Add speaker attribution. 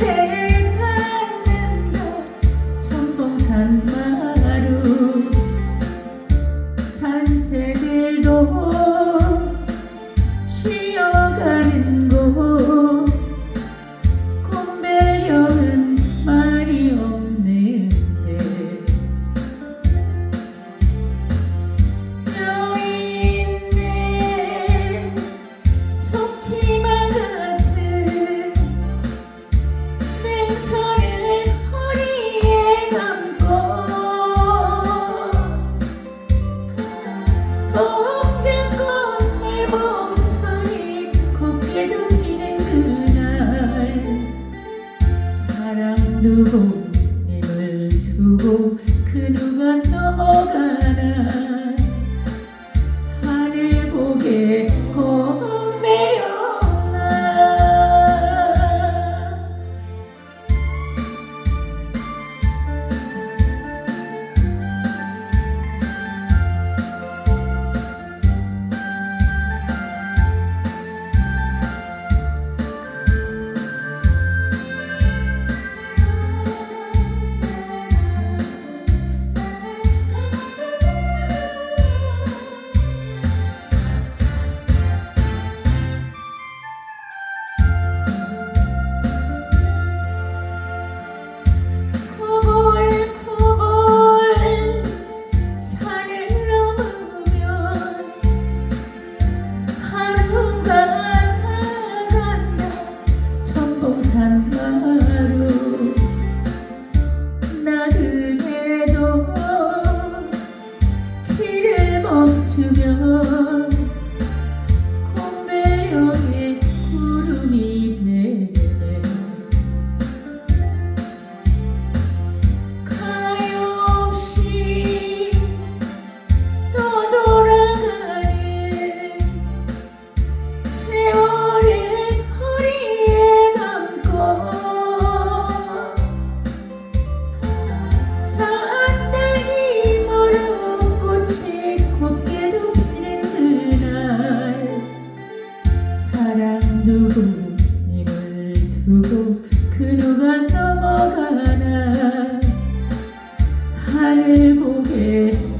Speaker 1: 하늘에 닿는다 천봉산 마루 산새들도 쉬어가는 곳 곰배령은 말이 없는데 여인네 속치마 같은 냉선을 허리에 감고 동전꽃 말봉소리 곱게도 피는 그날 사랑 두고 님을 두고 그 누가 넘어가나 하늘 보게 곰배령아 산마루 나그네도 길을 멈추면 곰배령에 구름이 내리네 가엾이 떠돌아가는 세월을 허리에 감고 산딸기 머루 꽃이 곱게도 피는 그날 사랑 두고 님을 두고 그 누가 넘어가나 하늘 보게